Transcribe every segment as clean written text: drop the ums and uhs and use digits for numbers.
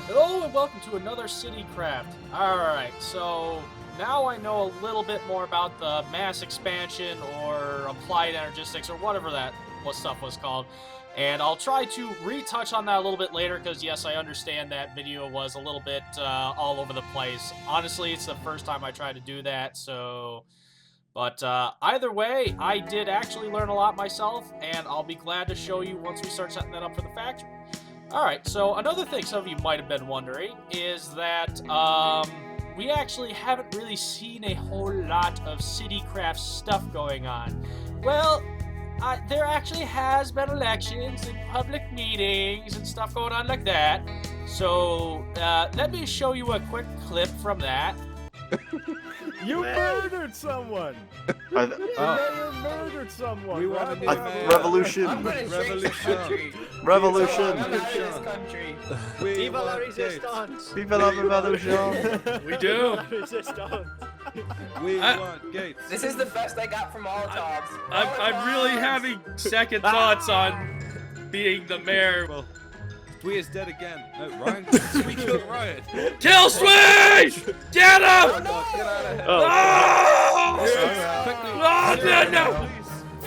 Hello and welcome to another CityCraft. Alright, so now I know a little bit more about the mass expansion or applied energistics or whatever that stuff was called. And I'll try to retouch on that a little bit later because, yes, I understand that video was a little bit all over the place. Honestly, it's the first time I tried to do that, so... But either way, I did actually learn a lot myself, and I'll be glad to show you once we start setting that up for the factory. Alright, so another thing some of you might have been wondering is that we actually haven't really seen a whole lot of CityCraft stuff going on. Well, there actually has been elections and public meetings and stuff going on like that. So let me show you a quick clip from that. You murdered someone! The mayor murdered someone! We want a new mayor. Revolution! Revolution! Revolution! Viva la resistance! Viva la revolution! We do! We want gates. This is the best I got from Molotovs. I'm really having second thoughts on being the mayor. Well, Twee is dead again. No, Ryan. We killed Ryan. Kill Switch! Get him! Oh, no, get out of here. Oh, no!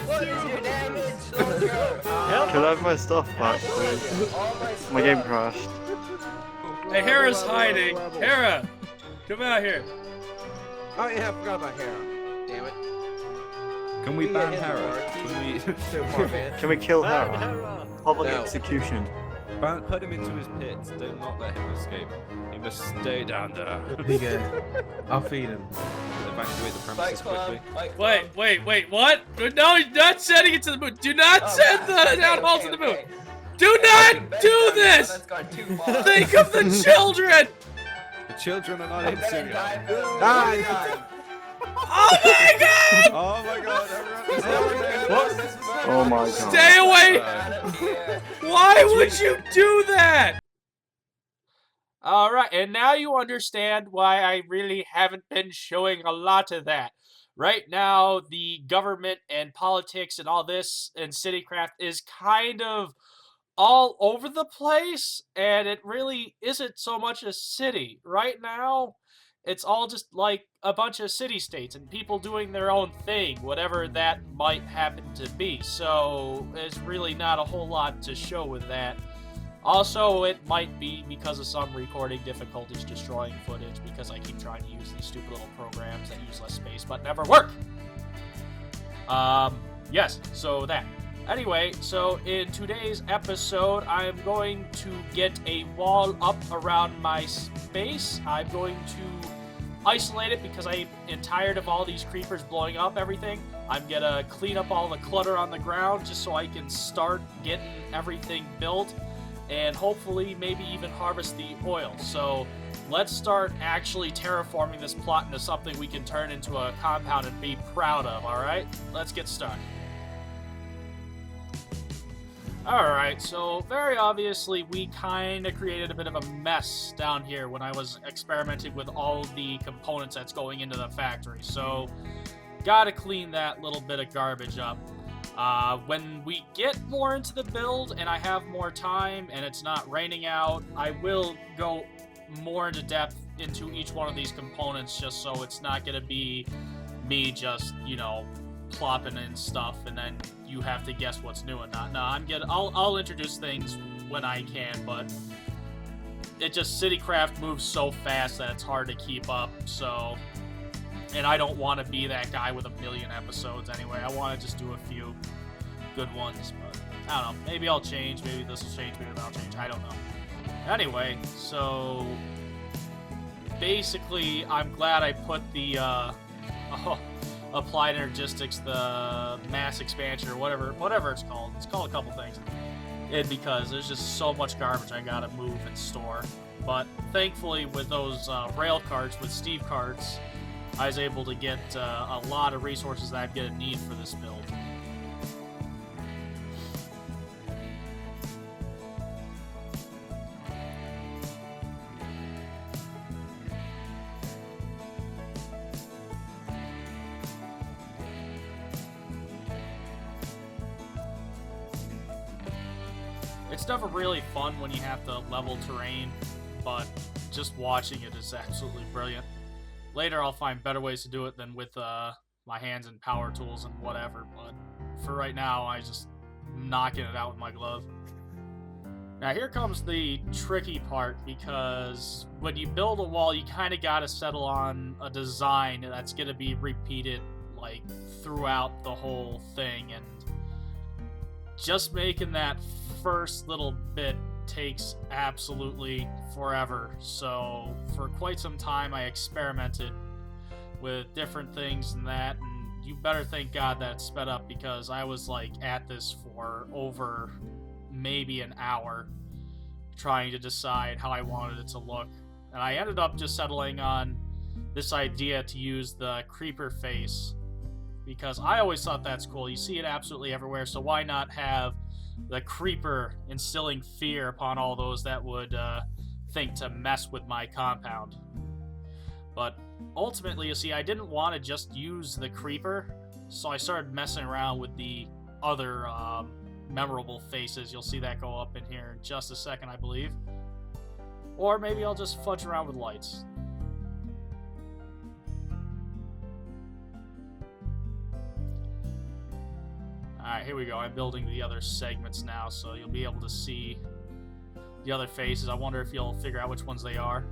What is your damage, soldier? Can I have my stuff back, please? My game crashed. Hey, Hera's hiding. Hera, come out here. Oh yeah, I forgot about Hera. Damn it. Can we ban hit Hera? hard. Can we So far, man. Can we kill her? Public No. execution. put him into his pits? Do not let him escape. He must stay down there. I'll feed him. Evacuate the Fight premises Club, quickly. Fight Club. Wait, what? No, you're not sending it to the moon. Do not Oh, send God. the down hole to the moon. Okay. Do not do this! That's gone too far. Think of the children! The children are not I in better Syria. die. Oh my god! Oh my god, everyone. Oh my god. Stay away! Out of here. Why would you do that? Alright, and now you understand why I really haven't been showing a lot of that. Right now, the government and politics and all this and CityCraft is kind of all over the place, and it really isn't so much a city. Right now, it's all just like a bunch of city-states and people doing their own thing, whatever that might happen to be. So, there's really not a whole lot to show with that. Also, it might be because of some recording difficulties destroying footage because I keep trying to use these stupid little programs that use less space but never work. Yes, so that. Anyway, so in today's episode, I'm going to get a wall up around my space. I'm going to isolate it because I am tired of all these creepers blowing up everything. I'm gonna clean up all the clutter on the ground just so I can start getting everything built and hopefully maybe even harvest the oil. So let's start actually terraforming this plot into something we can turn into a compound and be proud of, alright? Let's get started. Alright, so very obviously we kind of created a bit of a mess down here when I was experimenting with all the components that's going into the factory. So, gotta clean that little bit of garbage up. When we get more into the build and I have more time and it's not raining out, I will go more into depth into each one of these components just so it's not gonna be me just, you know, plopping in stuff and then you have to guess what's new and not. No, I'll introduce things when I can, but it just CityCraft moves so fast that it's hard to keep up. So, and I don't want to be that guy with a million episodes anyway. I want to just do a few good ones, but I don't know. Maybe I'll change. Maybe this will change. Maybe that'll change. I don't know. Anyway, so basically, I'm glad I put the applied energistics, the mass expansion, or whatever it's called. It's called a couple things. And because there's just so much garbage I gotta move and store. But thankfully, with those rail carts, with Steve carts, I was able to get a lot of resources that I'm gonna need for this build. It's never really fun when you have to level terrain, but just watching it is absolutely brilliant. Later I'll find better ways to do it than with my hands and power tools and whatever, but for right now I just knocking it out with my glove. Now here comes the tricky part, because when you build a wall you kind of got to settle on a design that's going to be repeated like throughout the whole thing, and just making that first little bit takes absolutely forever. So for quite some time I experimented with different things and that, and you better thank God that it sped up, because I was like at this for over maybe an hour trying to decide how I wanted it to look, and I ended up just settling on this idea to use the creeper face, because I always thought that's cool. You see it absolutely everywhere, so why not have the creeper instilling fear upon all those that would think to mess with my compound. But ultimately, you see, I didn't want to just use the creeper, so I started messing around with the other memorable faces. You'll see that go up in here in just a second, I believe. Or maybe I'll just fudge around with lights. Alright, here we go. I'm building the other segments now, so you'll be able to see the other faces. I wonder if you'll figure out which ones they are.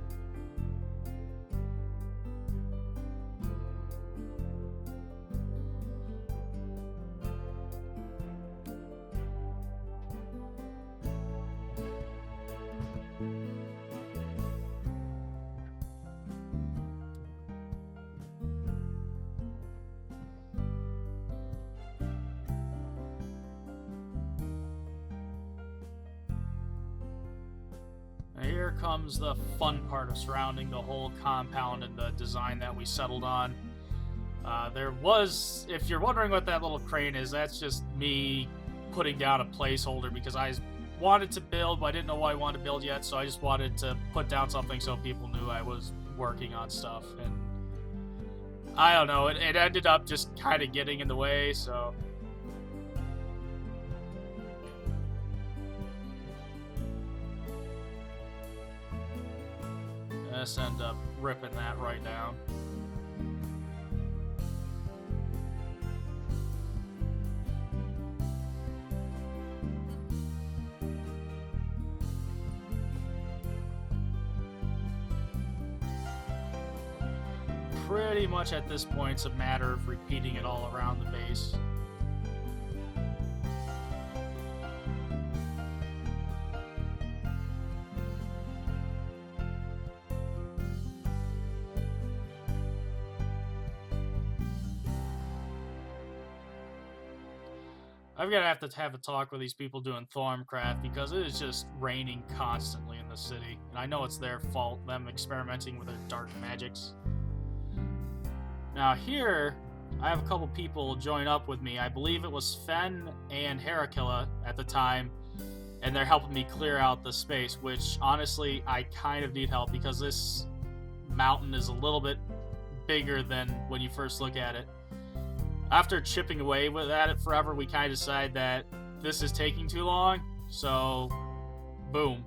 Here comes the fun part of surrounding the whole compound and the design that we settled on. There was, if you're wondering what that little crane is, that's just me putting down a placeholder, because I wanted to build, but I didn't know what I wanted to build yet, so I just wanted to put down something so people knew I was working on stuff. And I don't know, it ended up just kind of getting in the way, so... Let's end up ripping that right down. Pretty much at this point, it's a matter of repeating it all around the base. I'm gonna have to have a talk with these people doing Thorncraft, because it is just raining constantly in the city, and I know it's their fault, them experimenting with their dark magics. Now here, I have a couple people join up with me. I believe it was Fen and Heracilla at the time, and they're helping me clear out the space, which honestly I kind of need help, because this mountain is a little bit bigger than when you first look at it. After chipping away at it forever, we kind of decided that this is taking too long, so boom.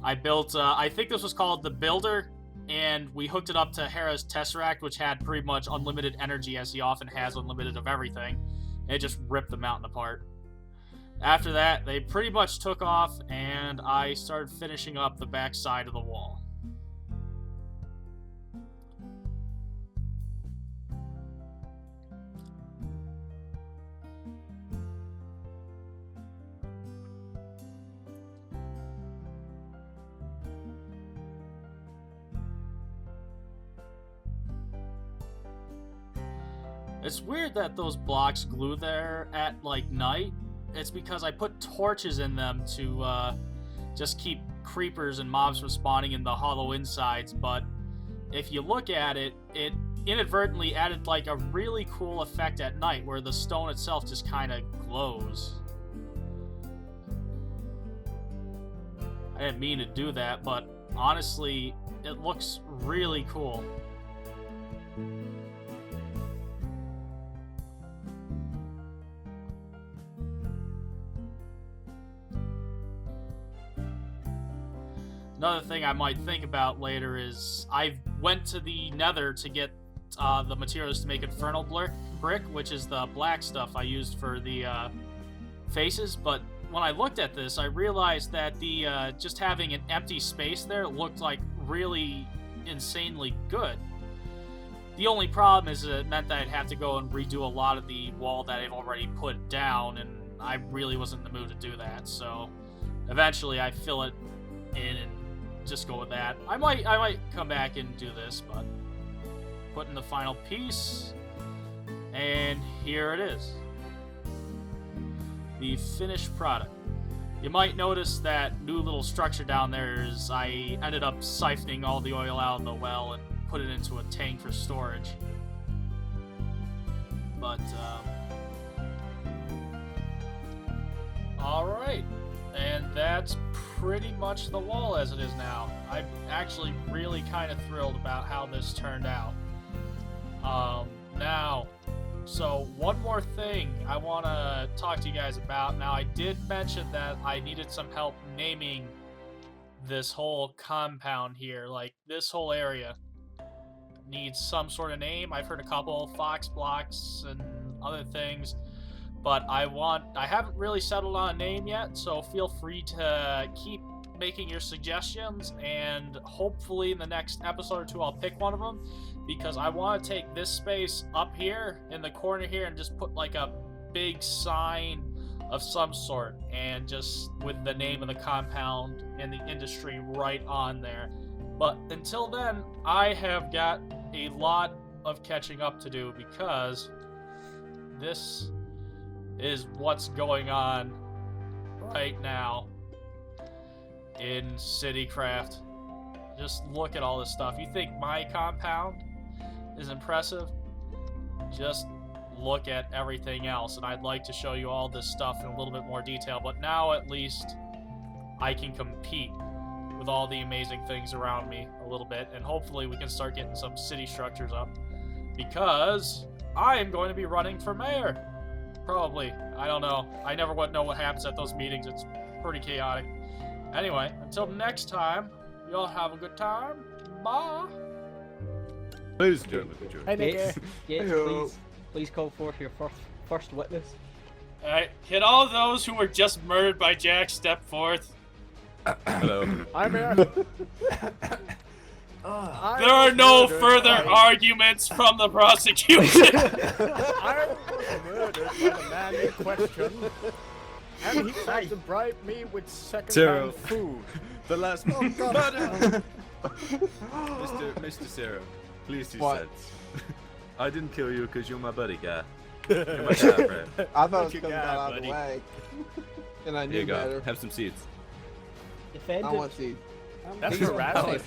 I built, I think this was called the Builder, and we hooked it up to Hera's Tesseract, which had pretty much unlimited energy, as he often has unlimited of everything, and it just ripped the mountain apart. After that, they pretty much took off, and I started finishing up the back side of the wall. It's weird that those blocks glue there at, like, night. It's because I put torches in them to, just keep creepers and mobs from spawning in the hollow insides, but if you look at it, it inadvertently added, like, a really cool effect at night, where the stone itself just kind of glows. I didn't mean to do that, but honestly, it looks really cool. Another thing I might think about later is I went to the Nether to get the materials to make Infernal Brick, which is the black stuff I used for the faces. But when I looked at this, I realized that the just having an empty space there looked like really insanely good. The only problem is it meant that I'd have to go and redo a lot of the wall that I've already put down, and I really wasn't in the mood to do that. So eventually I fill it in and just go with that. I might come back and do this, but put in the final piece, and here it is. The finished product. You might notice that new little structure down there is I ended up siphoning all the oil out of the well and put it into a tank for storage. But, alright. And that's pretty much the wall as it is now. I'm actually really kind of thrilled about how this turned out. Now, so one more thing I want to talk to you guys about. Now, I did mention that I needed some help naming this whole compound here. Like, this whole area needs some sort of name. I've heard a couple, Fox Blocks and other things. But I haven't really settled on a name yet, so feel free to keep making your suggestions, and hopefully in the next episode or two I'll pick one of them, because I want to take this space up here in the corner here and just put like a big sign of some sort, and just with the name of the compound and the industry right on there. But until then, I have got a lot of catching up to do, because this is what's going on right now in CityCraft. Just look at all this stuff. You think my compound is impressive? Just look at everything else. And I'd like to show you all this stuff in a little bit more detail, but now at least I can compete with all the amazing things around me a little bit, and hopefully we can start getting some city structures up, because I am going to be running for mayor. Probably. I don't know. I never know what happens at those meetings. It's pretty chaotic. Anyway, until next time, y'all have a good time. Bye. Ladies and gentlemen, Gates, please call forth your first witness. Alright, can all those who were just murdered by Jack step forth? hello. I'm here. There are no further arguments from the prosecution. I was murdered by the man in question, and he tried to bribe me with second-hand food. The last murder. Mr. Zero, please use sense. I didn't kill you because you're my buddy guy. You're my guy, friend. I thought it was you coming got, out of buddy? the way. And I Here knew you go. better. Have some seeds. Defendant. I want to see. That's Please harassing. don't